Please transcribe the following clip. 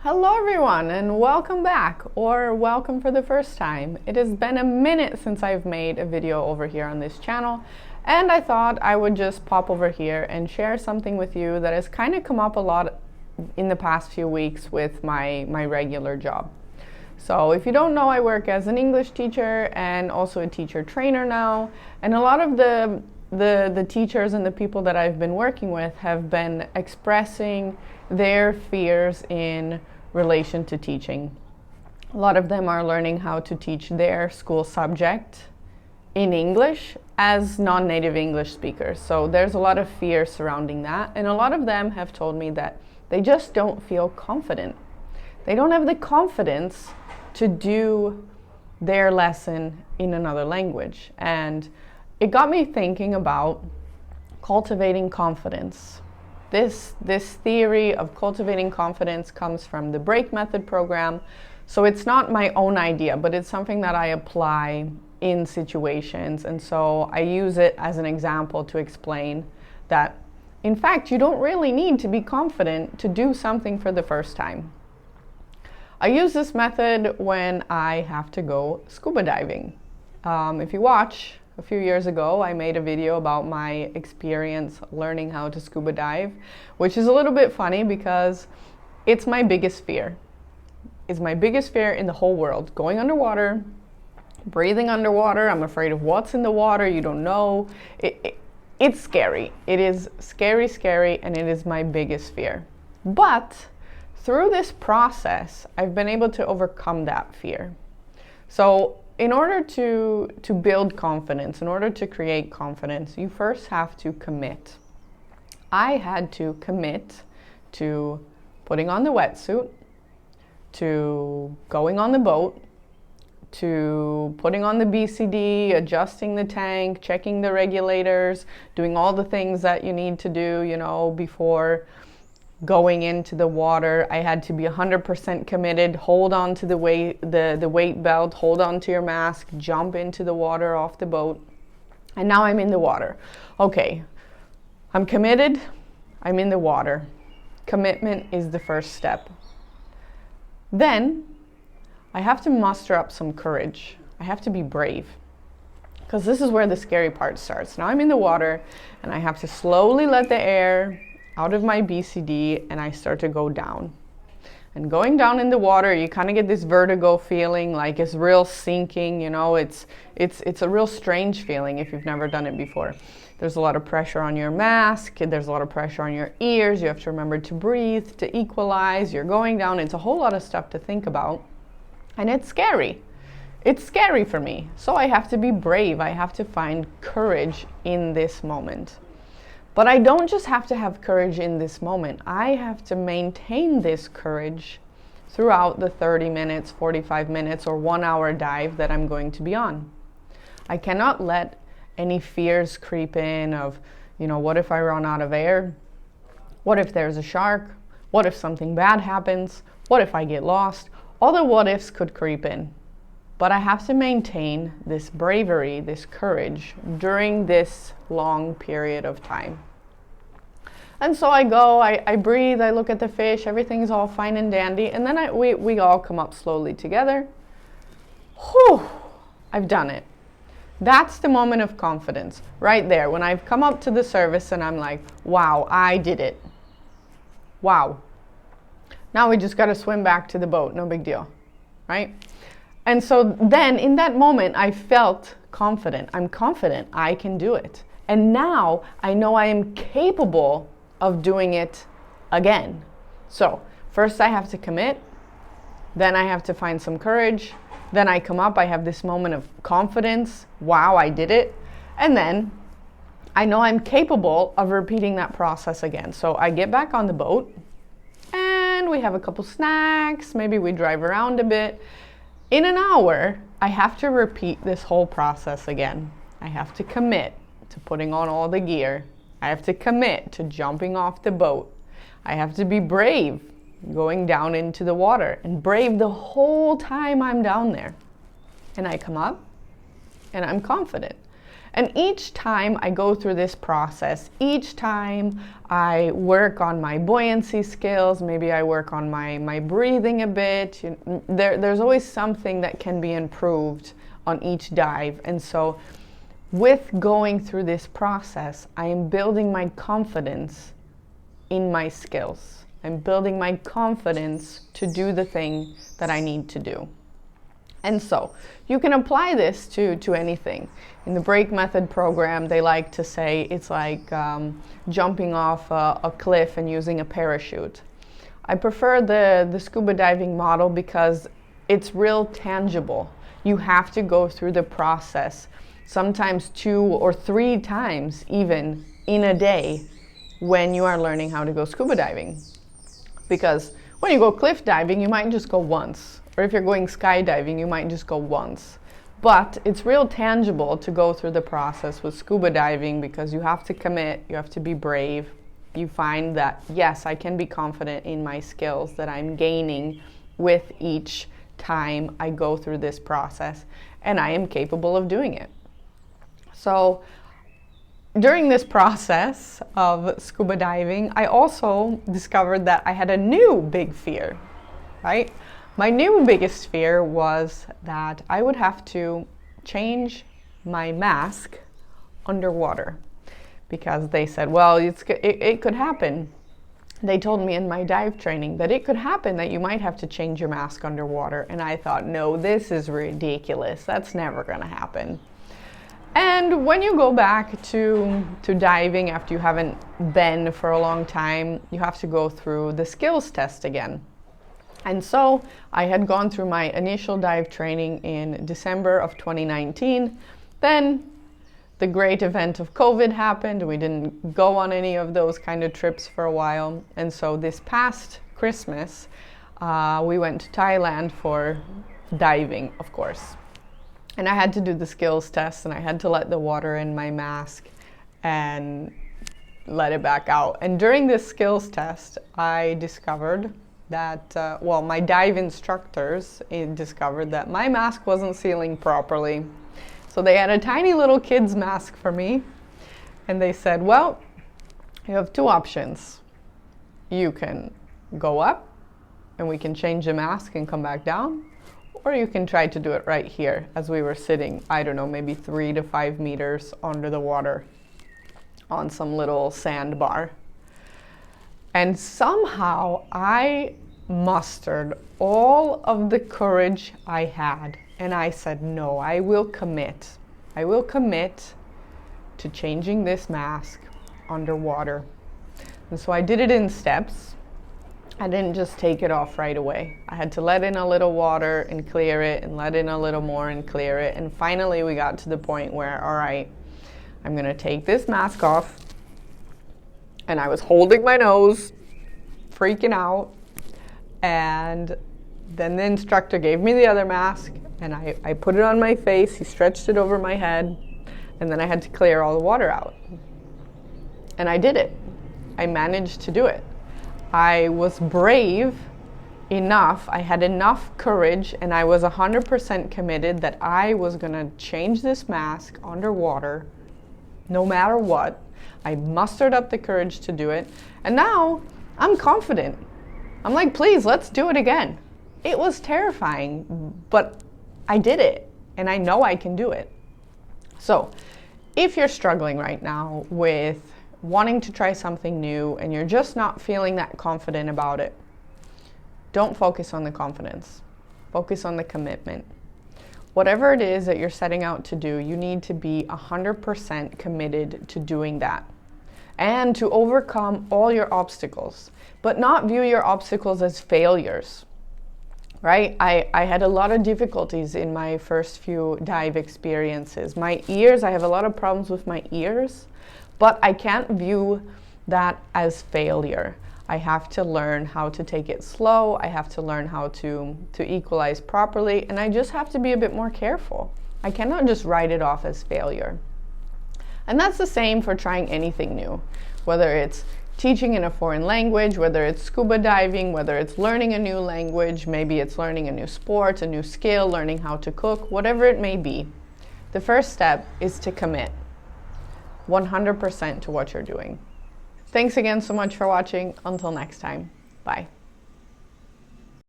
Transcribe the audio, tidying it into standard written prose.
Hello everyone and welcome back, or welcome for the first time. It has been a minute since I've made a video over here on this channel, and I thought I would just pop over here and share something with you that has kind of come up a lot in the past few weeks with my regular job. So if you don't know, I work as an English teacher and also a teacher trainer now, and a lot of the teachers and the people that I've been working with have been expressing their fears in relation to teaching. A lot of them are learning how to teach their school subject in English as non-native English speakers. So there's a lot of fear surrounding that, and a lot of them have told me that they just don't feel confident. They don't have the confidence to do their lesson in another language. And it got me thinking about cultivating confidence. This theory of cultivating confidence comes from the Break Method program. So it's not my own idea, but it's something that I apply in situations. And so I use it as an example to explain that, in fact, you don't really need to be confident to do something for the first time. I use this method when I have to go scuba diving. If you watch, a few years ago, I made a video about my experience learning how to scuba dive, which is a little bit funny because it's my biggest fear. It's my biggest fear in the whole world. Going underwater, breathing underwater. I'm afraid of what's in the water. You don't know. It's scary. It is scary, and it is my biggest fear. But through this process, I've been able to overcome that fear. So in order to build confidence, in order to create confidence, you first have to commit. I had to commit to putting on the wetsuit, to going on the boat, to putting on the BCD, adjusting the tank, checking the regulators, doing all the things that you need to do, before going into the water. I had to be 100% committed, hold on to the weight belt, hold on to your mask, jump into the water off the boat. And now I'm in the water. Okay, I'm committed, I'm in the water. Commitment is the first step. Then I have to muster up some courage. I have to be brave, because this is where the scary part starts. Now I'm in the water and I have to slowly let the air out of my BCD, and I start to go down. And going down in the water, you kind of get this vertigo feeling, like it's real sinking, it's a real strange feeling if you've never done it before. There's a lot of pressure on your mask, there's a lot of pressure on your ears, you have to remember to breathe, to equalize, you're going down, it's a whole lot of stuff to think about, and it's scary. It's scary for me, so I have to be brave, I have to find courage in this moment. But I don't just have to have courage in this moment. I have to maintain this courage throughout the 30 minutes, 45 minutes, or 1 hour dive that I'm going to be on. I cannot let any fears creep in of, what if I run out of air? What if there's a shark? What if something bad happens? What if I get lost? All the what ifs could creep in. But I have to maintain this bravery, this courage during this long period of time. And so I go, I breathe, I look at the fish, everything's all fine and dandy, and then we all come up slowly together. Whew, I've done it. That's the moment of confidence, right there, when I've come up to the surface and I'm like, wow, I did it. Wow. Now we just gotta swim back to the boat, no big deal, right? And so then in that moment, I felt confident. I'm confident I can do it. And now I know I am capable of doing it again. So first I have to commit, then I have to find some courage, then I come up, I have this moment of confidence, wow, I did it, and then I know I'm capable of repeating that process again. So I get back on the boat and we have a couple snacks, maybe we drive around a bit. In an hour, I have to repeat this whole process again. I have to commit to putting on all the gear. I have to commit to jumping off the boat. I have to be brave going down into the water, and brave the whole time I'm down there. And I come up and I'm confident. And each time I go through this process, each time I work on my buoyancy skills, maybe I work on my breathing a bit, there's always something that can be improved on each dive. And so with going through this process, I am building my confidence in my skills. I'm building my confidence to do the thing that I need to do. And so you can apply this to anything. In the Break Method program, they like to say it's like jumping off a cliff and using a parachute. I prefer the scuba diving model because it's real tangible. You have to go through the process, sometimes 2 or 3 times even in a day when you are learning how to go scuba diving. Because when you go cliff diving, you might just go once. Or if you're going skydiving, you might just go once. But it's real tangible to go through the process with scuba diving because you have to commit, you have to be brave. You find that, yes, I can be confident in my skills that I'm gaining with each time I go through this process, and I am capable of doing it. So during this process of scuba diving, I also discovered that I had a new big fear, right? My new biggest fear was that I would have to change my mask underwater because they said, well, it could happen. They told me in my dive training that it could happen that you might have to change your mask underwater. And I thought, no, this is ridiculous. That's never going to happen. And when you go back to diving after you haven't been for a long time, you have to go through the skills test again. And so I had gone through my initial dive training in December of 2019. Then the great event of COVID happened. We didn't go on any of those kind of trips for a while. And so this past Christmas, we went to Thailand for diving, of course. And I had to do the skills test, and I had to let the water in my mask and let it back out. And during this skills test, I discovered that, my dive instructors discovered that my mask wasn't sealing properly. So they had a tiny little kid's mask for me, and they said, well, you have 2 options. You can go up, and we can change the mask and come back down, or you can try to do it right here as we were sitting, I don't know, maybe 3 to 5 meters under the water on some little sandbar. And somehow I mustered all of the courage I had, and I said, no, I will commit. I will commit to changing this mask underwater. And so I did it in steps. I didn't just take it off right away. I had to let in a little water and clear it, and let in a little more and clear it. And finally we got to the point where, all right, I'm gonna take this mask off. And I was holding my nose, freaking out. And then the instructor gave me the other mask, and I put it on my face. He stretched it over my head, and then I had to clear all the water out. And I did it. I managed to do it. I was brave enough, I had enough courage, and I was 100% committed that I was gonna change this mask underwater no matter what. I mustered up the courage to do it, and now I'm confident. I'm like, please, let's do it again. It was terrifying, but I did it, and I know I can do it. So if you're struggling right now with wanting to try something new and you're just not feeling that confident about it, don't focus on the confidence. Focus on the commitment. Whatever it is that you're setting out to do, you need to be 100% committed to doing that and to overcome all your obstacles, but not view your obstacles as failures, right? I had a lot of difficulties in my first few dive experiences. My ears, I have a lot of problems with my ears, but I can't view that as failure. I have to learn how to take it slow. I have to learn how to equalize properly, and I just have to be a bit more careful. I cannot just write it off as failure. And that's the same for trying anything new, whether it's teaching in a foreign language, whether it's scuba diving, whether it's learning a new language, maybe it's learning a new sport, a new skill, learning how to cook, whatever it may be. The first step is to commit. 100% to what you're doing. Thanks again so much for watching. Until next time. Bye.